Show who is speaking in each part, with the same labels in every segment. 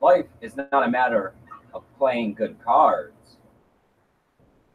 Speaker 1: life is not a matter of playing good cards,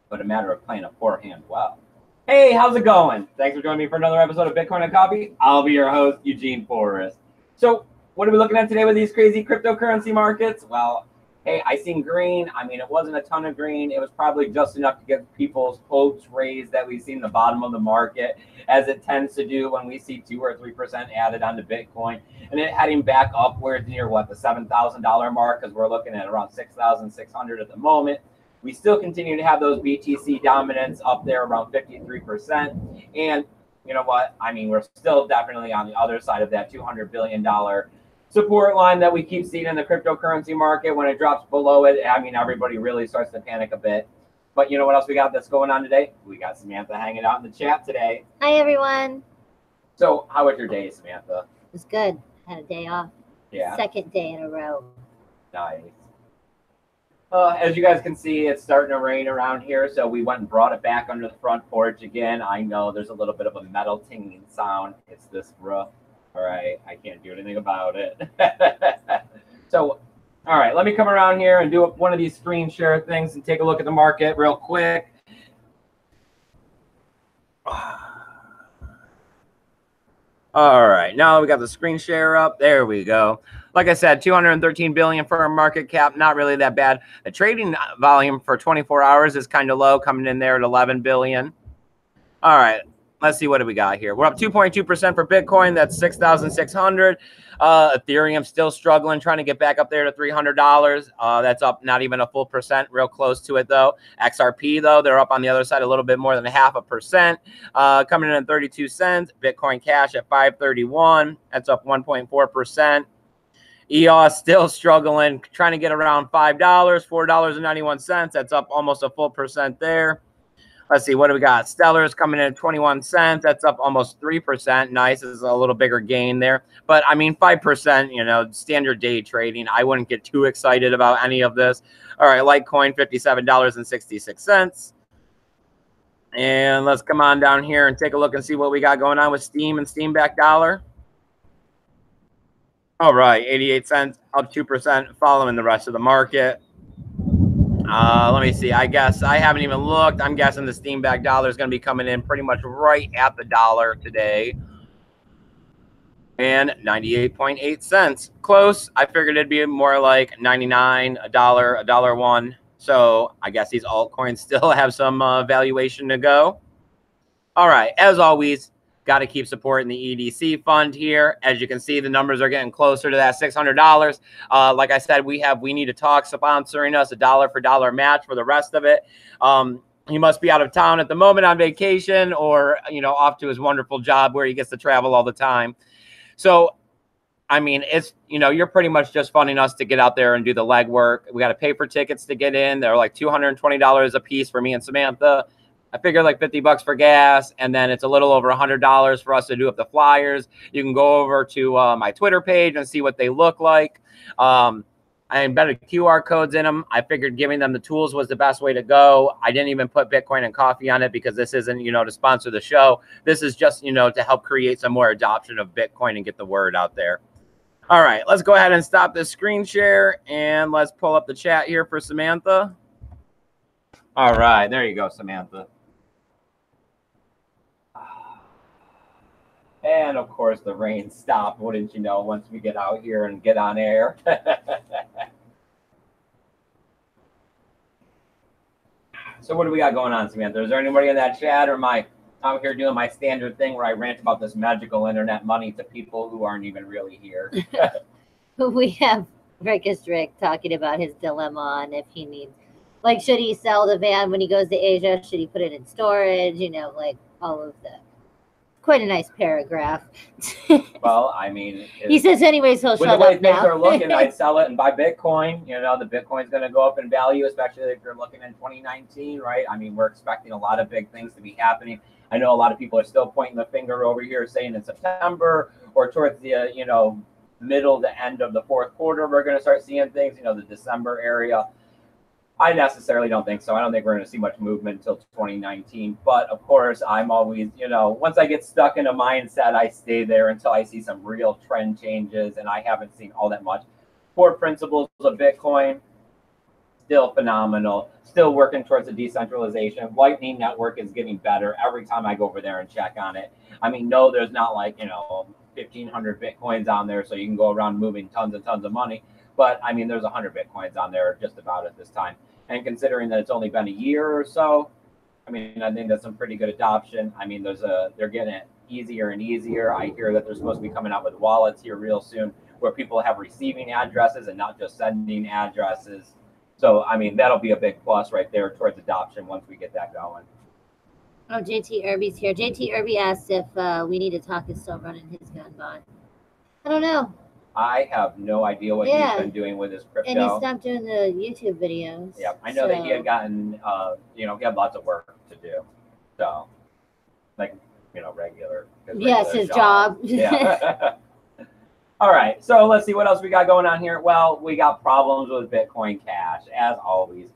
Speaker 1: but a matter of playing a forehand well. Hey, how's it going? Thanks for joining me for another episode of Bitcoin and Coffee. I'll be your host, Eugene Forrest. So, what are we looking at today with these crazy cryptocurrency markets? Well, hey, I seen green. I mean, it wasn't a ton of green. It was probably just enough to get people's hopes raised that we see in the bottom of the market, as it tends to do when we see 2 or 3% added onto Bitcoin, and it heading back upwards near the $7,000 mark, because we're looking at around 6,600 at the moment. We still continue to have those BTC dominance up there around 53%. And you know what? I mean, we're still definitely on the other side of that $200 billion support line that we keep seeing in the cryptocurrency market. When it drops below it, I mean, everybody really starts to panic a bit. But you know what else we got that's going on today? We got Samantha hanging out in the chat today.
Speaker 2: Hi, everyone.
Speaker 1: So how was your day, Samantha?
Speaker 2: It was good. Had a day off.
Speaker 1: Yeah.
Speaker 2: Second day in a row.
Speaker 1: Nice. As you guys can see, it's starting to rain around here, so we went and brought it back under the front porch again. I know there's a little bit of a metal tinging sound. It's this roof. All right, I can't do anything about it. So, all right, let me come around here and do one of these screen share things and take a look at the market real quick. All right, now we got the screen share up. There we go. Like I said, 213 billion for our market cap, not really that bad. The trading volume for 24 hours is kind of low, coming in there at 11 billion. All right, let's see what do we got here. We're up 2.2% for Bitcoin. That's 6,600. Ethereum still struggling, trying to get back up there to $300. That's up not even a full percent, real close to it though. XRP though, they're up on the other side a little bit more than 0.5%, coming in at 32 cents. Bitcoin Cash at 531. That's up 1.4%. EOS still struggling, trying to get around $5, $4.91. That's up almost a full percent there. Let's see, what do we got? Stellar's coming in at 21 cents. That's up almost 3%. Nice. This is a little bigger gain there. But, I mean, 5%, you know, standard day trading. I wouldn't get too excited about any of this. All right, Litecoin, $57.66. And let's come on down here and take a look and see what we got going on with Steam and Steam-backed dollar. All right, 88 cents, up 2%, following the rest of the market. Let me see. I guess I haven't even looked. I'm guessing the Steam-backed dollar is going to be coming in pretty much right at the dollar today. And 98.8 cents. Close. I figured it'd be more like 99, $1, $1.01. So I guess these altcoins still have some valuation to go. All right. As always, got to keep supporting the EDC fund here. As you can see, the numbers are getting closer to that $600. Like I said, we need to talk sponsoring us, a dollar for dollar match for the rest of it. He must be out of town at the moment on vacation, or, you know, off to his wonderful job where he gets to travel all the time. So, I mean, it's, you know, you're pretty much just funding us to get out there and do the legwork. We got to pay for tickets to get in. They're like $220 a piece for me and Samantha. I figured like $50 for gas, and then it's a little over $100 for us to do up the flyers. You can go over to my Twitter page and see what they look like. I embedded QR codes in them. I figured giving them the tools was the best way to go. I didn't even put Bitcoin and Coffee on it because this isn't, you know, to sponsor the show. This is just, you know, to help create some more adoption of Bitcoin and get the word out there. All right, let's go ahead and stop this screen share, and let's pull up the chat here for Samantha. All right, there you go, Samantha. And, of course, the rain stopped, wouldn't you know, once we get out here and get on air. So what do we got going on, Samantha? Is there anybody in that chat, or am I out here doing my standard thing where I rant about this magical internet money to people who aren't even really here?
Speaker 2: We have Rickus Rick talking about his dilemma on if he needs, like, should he sell the van when he goes to Asia? Should he put it in storage? You know, like, all of that. Quite a nice paragraph.
Speaker 1: Well, I mean,
Speaker 2: he says anyways he'll shut up now.
Speaker 1: With the way things are looking, I'd sell it and buy Bitcoin. You know, the Bitcoin's going to go up in value, especially if you're looking in 2019, right? I mean, we're expecting a lot of big things to be happening. I know a lot of people are still pointing the finger over here, saying in September or towards the, you know, middle to end of the fourth quarter, we're going to start seeing things, you know, the December area. I necessarily don't think so. I don't think we're going to see much movement until 2019. But, of course, I'm always, you know, once I get stuck in a mindset, I stay there until I see some real trend changes, and I haven't seen all that much. core principles of Bitcoin, still phenomenal, still working towards a decentralization. Lightning Network is getting better every time I go over there and check on it. I mean, no, there's not like, 1,500 Bitcoins on there, so you can go around moving tons and tons of money. But I mean, there's 100 Bitcoins on there just about at this time. And considering that it's only been a year or so, I mean, I think that's some pretty good adoption. I mean, they're getting it easier and easier. I hear that they're supposed to be coming out with wallets here real soon where people have receiving addresses and not just sending addresses. So, I mean, that'll be a big plus right there towards adoption once we get that going.
Speaker 2: Oh, JT Irby's here. JT Irby asked if We Need to Talk is still running his gun bond. I don't know.
Speaker 1: I have no idea what he's been doing with his crypto.
Speaker 2: And he stopped doing the YouTube videos.
Speaker 1: Yeah, I know that he had gotten, he had lots of work to do. So, like, regular.
Speaker 2: Yes, his job.
Speaker 1: Yeah. All right, so let's see what else we got going on here. Well, we got problems with Bitcoin Cash, as always.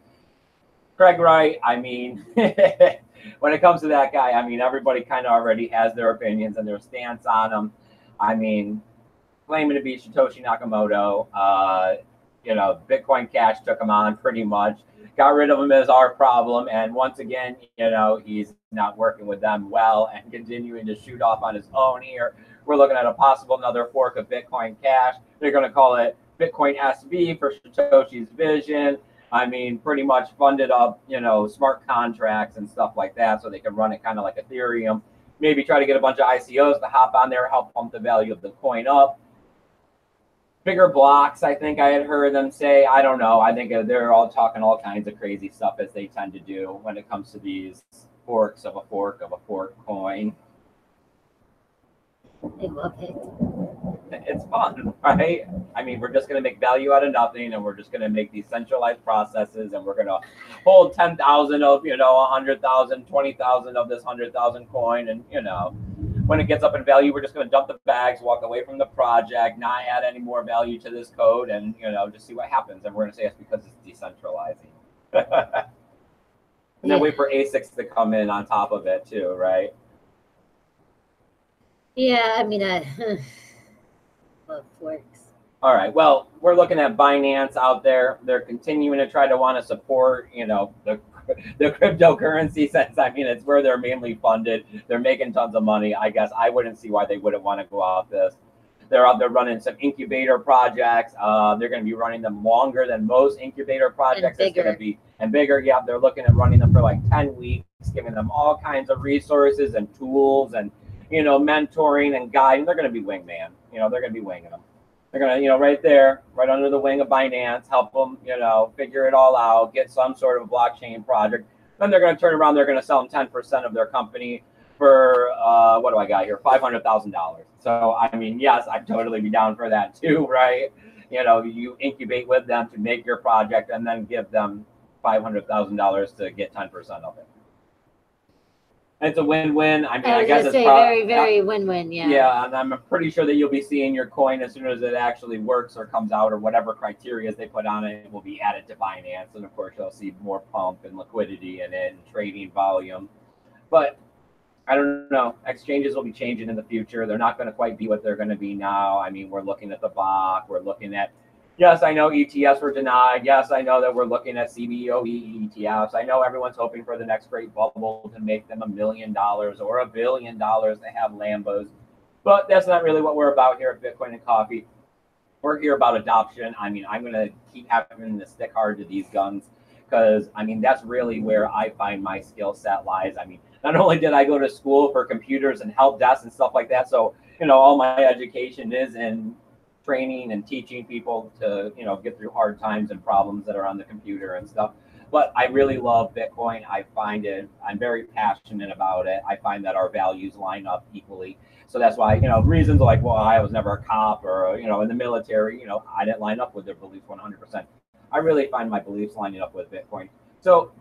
Speaker 1: Craig Wright, I mean, when it comes to that guy, I mean, everybody kind of already has their opinions and their stance on him. I mean, claiming to be Satoshi Nakamoto, Bitcoin Cash took him on pretty much, got rid of him as our problem. And once again, he's not working with them well and continuing to shoot off on his own here. We're looking at a possible another fork of Bitcoin Cash. They're going to call it Bitcoin SV for Satoshi's vision. I mean, pretty much funded up, smart contracts and stuff like that so they can run it kind of like Ethereum. Maybe try to get a bunch of ICOs to hop on there, help pump the value of the coin up. Bigger blocks, I think I had heard them say. I don't know. I think they're all talking all kinds of crazy stuff as they tend to do when it comes to these forks of a fork coin.
Speaker 2: I love it.
Speaker 1: It's fun, right? I mean, we're just going to make value out of nothing, and we're just going to make these centralized processes, and we're going to hold 10,000 of, 100,000, 20,000 of this 100,000 coin, and, when it gets up in value, we're just going to dump the bags, walk away from the project, not add any more value to this code, and, just see what happens. And we're going to say it's because it's decentralizing. And then wait for ASICs to come in on top of it, too, right?
Speaker 2: Yeah, I mean, I love forks.
Speaker 1: All right. Well, we're looking at Binance out there. They're continuing to try to want to support, the cryptocurrency since, I mean, it's where they're mainly funded. They're making tons of money. I guess I wouldn't see why they wouldn't want to go out this. They're out there running some incubator projects. They're going to be running them longer than most incubator projects. It's going to be and bigger. Yeah, they're looking at running them for like 10 weeks, giving them all kinds of resources and tools and mentoring and guiding. They're going to be wingman. They're going to be winging them. They're going to, right there, right under the wing of Binance, help them, figure it all out, get some sort of blockchain project. Then they're going to turn around. They're going to sell them 10% of their company for, what do I got here? $500,000. So, I mean, yes, I'd totally be down for that too, right? You incubate with them to make your project and then give them $500,000 to get 10% of it. It's a win-win. I mean, I guess it's
Speaker 2: very, very win-win. Yeah.
Speaker 1: Yeah, and I'm pretty sure that you'll be seeing your coin as soon as it actually works or comes out, or whatever criteria they put on it will be added to Binance, and of course you'll see more pump and liquidity in it and trading volume. But I don't know. Exchanges will be changing in the future. They're not going to quite be what they're going to be now. I mean, we're looking at the BOC. We're looking at. Yes, I know ETFs were denied. Yes, I know that we're looking at CBOE ETFs. I know everyone's hoping for the next great bubble to make them $1 million or $1 billion to have Lambos. But that's not really what we're about here at Bitcoin and Coffee. We're here about adoption. I mean, I'm going to keep having to stick hard to these guns because, I mean, that's really where I find my skill set lies. I mean, not only did I go to school for computers and help desks and stuff like that, so, all my education is in training and teaching people to, get through hard times and problems that are on the computer and stuff. But I really love Bitcoin. I'm very passionate about it. I find that our values line up equally. So that's why, reasons like, well, I was never a cop or, in the military, I didn't line up with their beliefs 100%. I really find my beliefs lining up with Bitcoin. So,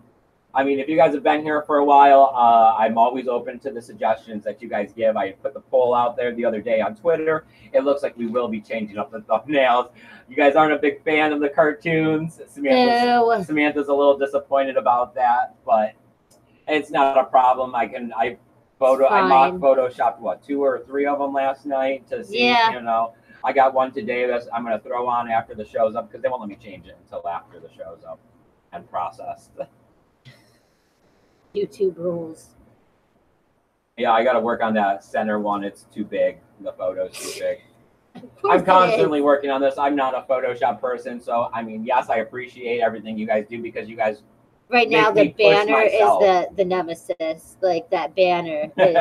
Speaker 1: I mean, if you guys have been here for a while, I'm always open to the suggestions that you guys give. I put the poll out there the other day on Twitter. It looks like we will be changing up the thumbnails. You guys aren't a big fan of the cartoons. Samantha's a little disappointed about that, but it's not a problem. I mock photoshopped 2 or 3 of them last night to see, I got one today that I'm going to throw on after the show's up because they won't let me change it until after the show's up and processed.
Speaker 2: YouTube rules.
Speaker 1: Yeah, I got to work on that center one. It's too big. The photo's too big.
Speaker 2: I'm
Speaker 1: constantly working on this. I'm not a Photoshop person, so I mean, yes, I appreciate everything you guys do because you guys.
Speaker 2: Right now, the banner is the nemesis. Like that banner is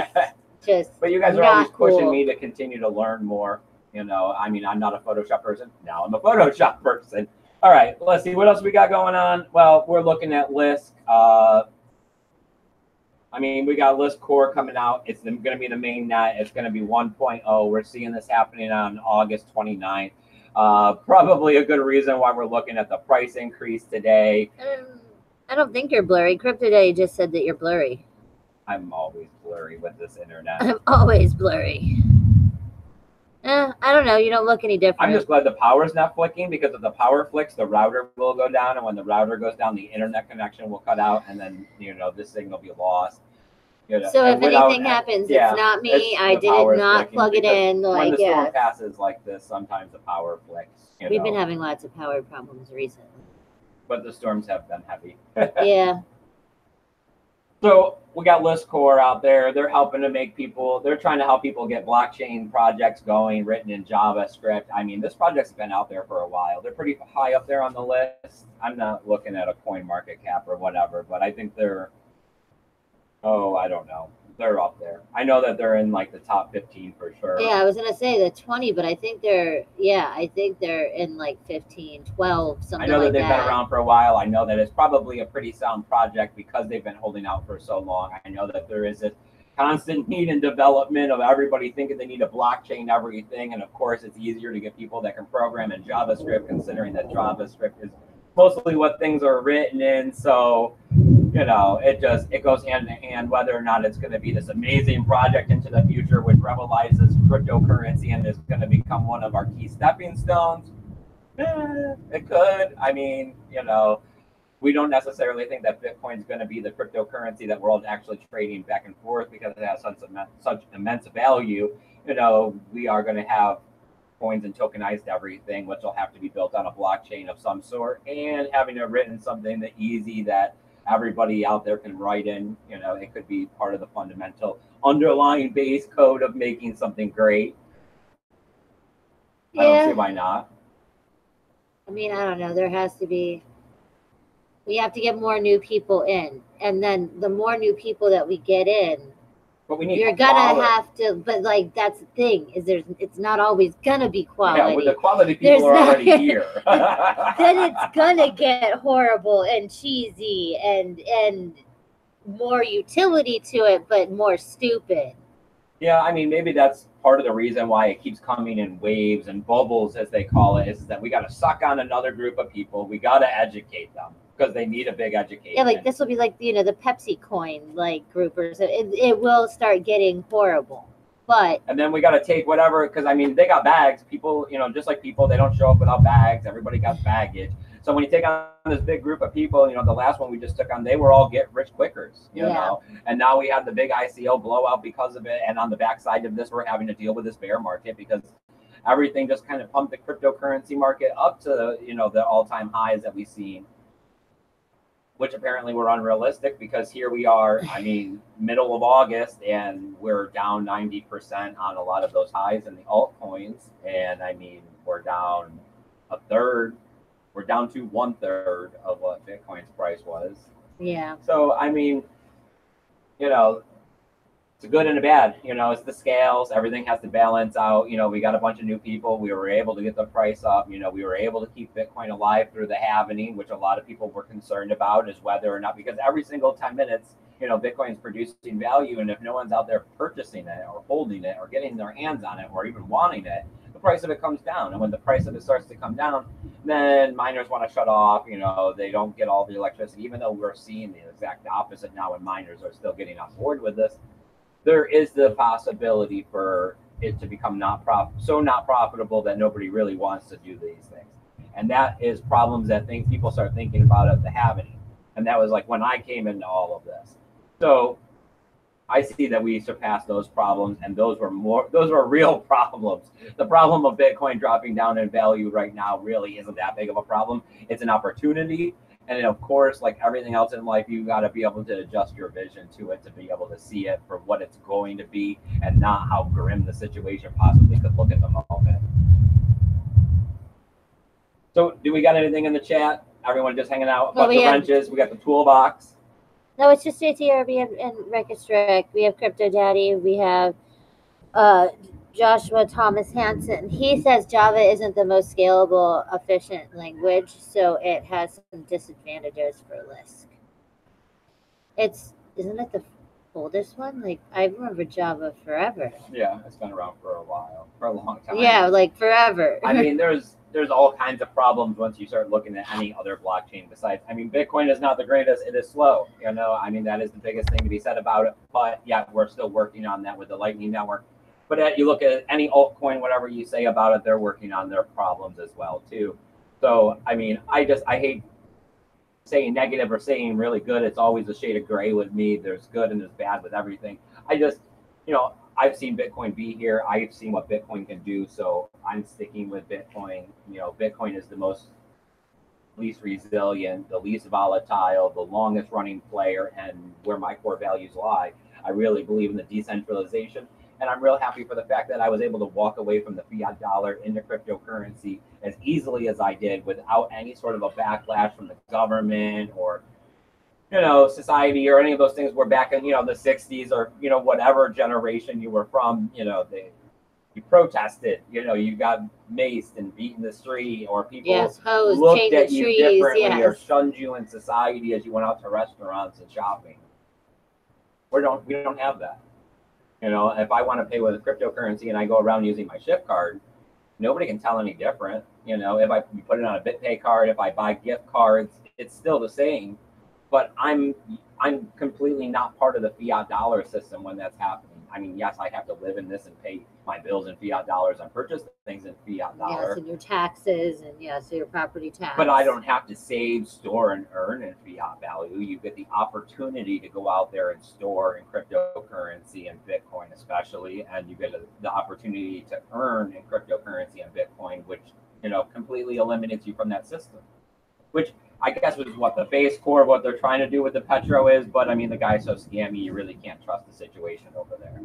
Speaker 2: just.
Speaker 1: But you guys are always pushing me to continue to learn more. You know, I mean, I'm not a Photoshop person. Now I'm a Photoshop person. All right, let's see what else we got going on. Well, we're looking at Lisk. I mean, we got LooseCore coming out. It's going to be the main net. It's going to be 1.0. We're seeing this happening on August 29th. Probably a good reason why we're looking at the price increase today.
Speaker 2: I don't think you're blurry. Crypto Day just said that you're blurry.
Speaker 1: I'm always blurry with this internet.
Speaker 2: I'm always blurry. I don't know. You don't look any different.
Speaker 1: I'm just glad the power's not flicking because if the power flicks, the router will go down. And when the router goes down, the internet connection will cut out. And then, you know, this signal will be lost. You know,
Speaker 2: so if anything happens, it's not me. I did not plug it in.
Speaker 1: When the storm passes like this, sometimes the power flicks.
Speaker 2: We've been having lots of power problems recently.
Speaker 1: But the storms have been heavy.
Speaker 2: Yeah.
Speaker 1: So we got LooseCore out there. They're helping to make people, they're trying to help people get blockchain projects going, written in JavaScript. I mean, this project's been out there for a while. They're pretty high up there on the list. I'm not looking at a coin market cap or whatever, but I think they're, I don't know. They're up there. I know that they're in like the top 15 for sure.
Speaker 2: Yeah, I was going to say the 20, but I think they're in like 15, 12, something like that.
Speaker 1: I know that they've been around for a while. I know that it's probably a pretty sound project because they've been holding out for so long. I know that there is a constant need and development of everybody thinking they need a blockchain everything. And of course, it's easier to get people that can program in JavaScript, considering that JavaScript is mostly what things are written in. So, you know, it goes hand in hand, whether or not it's going to be this amazing project into the future which revolutionizes cryptocurrency and is going to become one of our key stepping stones. It could. I mean, you know, we don't necessarily think that Bitcoin is going to be the cryptocurrency that we're all actually trading back and forth because it has such immense value. You know, we are going to have coins and tokenized everything, which will have to be built on a blockchain of some sort, and having it written something that easy that everybody out there can write in. You know, it could be part of the fundamental underlying base code of making something great. I don't see why not.
Speaker 2: I mean, I don't know. There has to be, we have to get more new people in. And then the more new people that we get in,
Speaker 1: but we need
Speaker 2: you're gonna have to, but like that's the thing, is it's not always gonna be quality.
Speaker 1: Yeah, with the quality people are already here.
Speaker 2: Then it's gonna get horrible and cheesy and more utility to it, but more stupid.
Speaker 1: Yeah, I mean, maybe that's part of the reason why it keeps coming in waves and bubbles, as they call it, is that we got to suck on another group of people. We got to educate them because they need a big education.
Speaker 2: Yeah, like this will be like, you know, the Pepsi coin like groupers. It will start getting horrible. But
Speaker 1: and then we got to take whatever, because I mean, they got bags. People, you know, just like people, they don't show up without bags. Everybody got baggage. So when you take on this big group of people, you know, the last one we just took on, they were all get rich quickers, you know, and now we have the big ICO blowout because of it. And on the backside of this, we're having to deal with this bear market because everything just kind of pumped the cryptocurrency market up to, you know, the all-time highs that we've seen, which apparently were unrealistic because here we are, I mean, middle of August, and we're down 90% on a lot of those highs in the altcoins. And I mean, we're down a third. We're down to 1/3 of what Bitcoin's price was.
Speaker 2: Yeah.
Speaker 1: So, I mean, you know, it's a good and a bad. You know, it's the scales. Everything has to balance out. You know, we got a bunch of new people. We were able to get the price up. You know, we were able to keep Bitcoin alive through the halvening, which a lot of people were concerned about, is whether or not, because every single 10 minutes, you know, Bitcoin's producing value. And if no one's out there purchasing it or holding it or getting their hands on it or even wanting it, the price of it comes down. And when the price of it starts to come down, then miners want to shut off. You know, they don't get all the electricity, even though we're seeing the exact opposite now, and miners are still getting on board with this. There is the possibility for it to become not profitable that nobody really wants to do these things. And that is problems that people start thinking about at the halvening. And that was like when I came into all of this. So I see that we surpassed those problems, and those were real problems. The problem of Bitcoin dropping down in value right now really isn't that big of a problem. It's an opportunity. And of course, like everything else in life, you got to be able to adjust your vision to it to be able to see it for what it's going to be and not how grim the situation possibly could look at the moment. So, do we got anything in the chat? Everyone just hanging out? A bunch of wrenches. We got the toolbox.
Speaker 2: No, it's just JTRB and Wreck-It Rick. We have Crypto Daddy. We have Joshua Thomas Hansen. He says Java isn't the most scalable, efficient language, so it has some disadvantages for Lisk. Isn't it the oldest one? Like, I remember Java forever.
Speaker 1: Yeah, it's been around for a while, for a long time.
Speaker 2: Yeah, like forever.
Speaker 1: I mean, there's all kinds of problems once you start looking at any other blockchain besides. I mean, Bitcoin is not the greatest; it is slow. You know, I mean, that is the biggest thing to be said about it. But yeah, we're still working on that with the Lightning Network. But you look at any altcoin, whatever you say about it, they're working on their problems as well too. So I mean, I hate saying negative or saying really good. It's always a shade of gray with me. There's good and there's bad with everything. I've seen Bitcoin be here. I've seen what Bitcoin can do. So I'm sticking with Bitcoin. You know, Bitcoin is the least resilient, the least volatile, the longest running player, and where my core values lie. I really believe in the decentralization. And I'm real happy for the fact that I was able to walk away from the fiat dollar into cryptocurrency as easily as I did without any sort of a backlash from the government or, society or any of those things. We're back in, the 60s or, whatever generation you were from, you protested, you got maced and beaten in the street, or people looked at you differently or shunned you in society as you went out to restaurants and shopping. We don't have that. If I want to pay with a cryptocurrency and I go around using my Shift card, nobody can tell any different. If I put it on a BitPay card, if I buy gift cards, it's still the same. But I'm completely not part of the fiat dollar system when that's happening. I mean, yes, I have to live in this and pay my bills in fiat dollars and purchase things in fiat dollar.
Speaker 2: Yes, and your taxes and so your property tax.
Speaker 1: But I don't have to save, store, and earn in fiat value. You get the opportunity to go out there and store in cryptocurrency and Bitcoin especially, and you get the opportunity to earn in cryptocurrency and Bitcoin, which, completely eliminates you from that system. Which I guess was what the base core of what they're trying to do with the Petro is, but I mean, the guy's so scammy, you really can't trust the situation over there.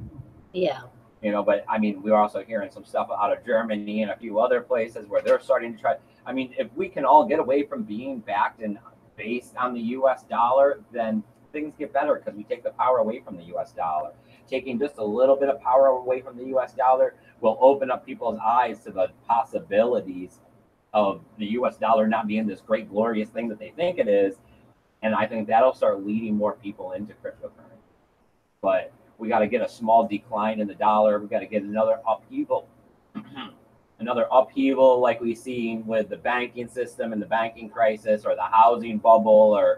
Speaker 2: Yeah.
Speaker 1: But I mean, we're also hearing some stuff out of Germany and a few other places where they're starting to try. I mean, if we can all get away from being backed and based on the US dollar, then things get better because we take the power away from the US dollar. Taking just a little bit of power away from the US dollar will open up people's eyes to the possibilities of the US dollar not being this great, glorious thing that they think it is. And I think that'll start leading more people into cryptocurrency. But we got to get a small decline in the dollar. We got to get another upheaval. Another upheaval like we've seen with the banking system and the banking crisis or the housing bubble.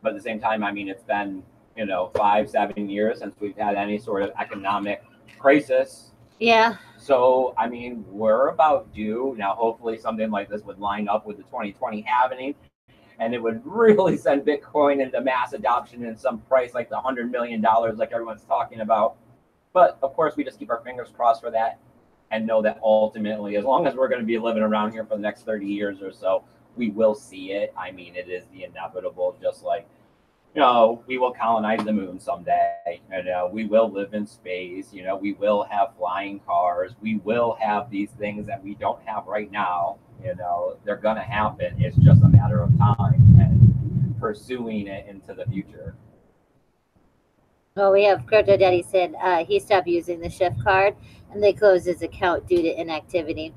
Speaker 1: But at the same time, I mean, it's been, 5-7 years since we've had any sort of economic crisis.
Speaker 2: Yeah.
Speaker 1: So, I mean, we're about due. Now, hopefully something like this would line up with the 2020 happening, and it would really send Bitcoin into mass adoption in some price like the $100 million like everyone's talking about. But, of course, we just keep our fingers crossed for that and know that ultimately, as long as we're going to be living around here for the next 30 years or so, we will see it. I mean, it is the inevitable, just like, we will colonize the moon someday. We will live in space. We will have flying cars. We will have these things that we don't have right now. They're going to happen. It's just a matter of time and pursuing it into the future.
Speaker 2: Well, we have Crypto Daddy said he stopped using the Shift card and they closed his account due to inactivity.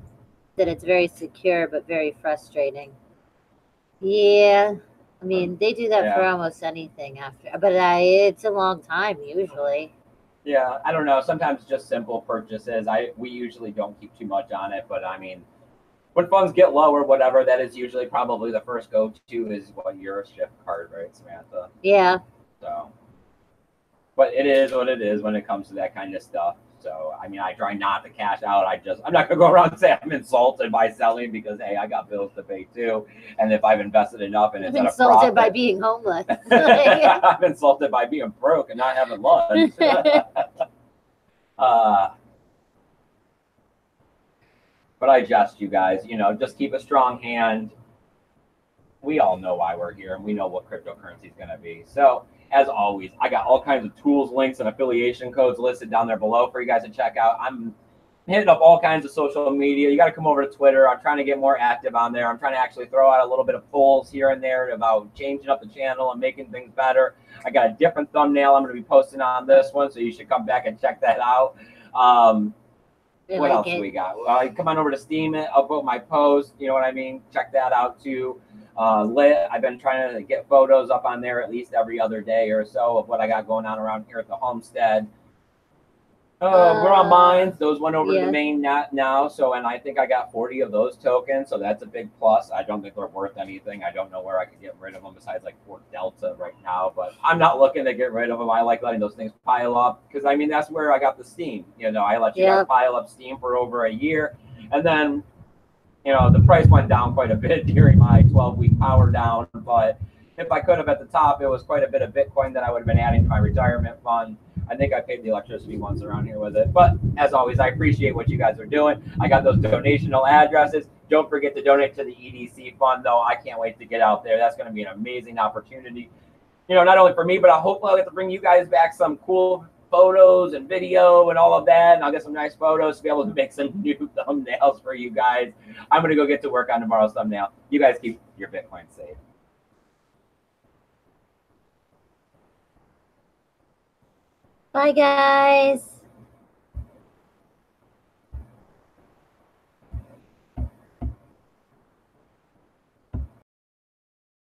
Speaker 2: That it's very secure but very frustrating. Yeah. I mean, they do that for almost anything after, but it's a long time usually.
Speaker 1: Yeah, I don't know. Sometimes just simple purchases. We usually don't keep too much on it, but I mean, when funds get low or whatever, that is usually probably the first go-to is your Shift card, right, Samantha?
Speaker 2: Yeah.
Speaker 1: So, but it is what it is when it comes to that kind of stuff. So, I mean, I try not to cash out. I'm not going to go around and say I'm insulted by selling because, hey, I got bills to pay too. And if I've invested enough and it's at a profit.
Speaker 2: Insulted by being homeless.
Speaker 1: I'm insulted by being broke and not having lunch. But I jest, you guys, just keep a strong hand. We all know why we're here and we know what cryptocurrency is going to be. So, as always, I got all kinds of tools, links, and affiliation codes listed down there below for you guys to check out. I'm hitting up all kinds of social media. You got to come over to Twitter. I'm trying to get more active on there. I'm trying to actually throw out a little bit of polls here and there about changing up the channel and making things better. I got a different thumbnail I'm going to be posting on this one, so you should come back and check that out. What else do we got? Come on over to Steam it. I'll put my post. You know what I mean? Check that out too. Lit. I've been trying to get photos up on there at least every other day or so of what I got going on around here at the homestead. We're on mines. Those went over to the main net now. So, and I think I got 40 of those tokens. So that's a big plus. I don't think they're worth anything. I don't know where I could get rid of them besides like Fort Delta right now. But I'm not looking to get rid of them. I like letting those things pile up because, I mean, that's where I got the steam. I let you guys pile up steam for over a year. And then, the price went down quite a bit during my 12-week power down. But if I could have at the top, it was quite a bit of Bitcoin that I would have been adding to my retirement fund. I think I paid the electricity once around here with it. But as always, I appreciate what you guys are doing. I got those donational addresses. Don't forget to donate to the EDC fund, though. I can't wait to get out there. That's going to be an amazing opportunity. Not only for me, but hopefully I'll get to bring you guys back some cool photos and video and all of that. And I'll get some nice photos to be able to make some new thumbnails for you guys. I'm going to go get to work on tomorrow's thumbnail. You guys keep your Bitcoin safe.
Speaker 2: Bye, guys.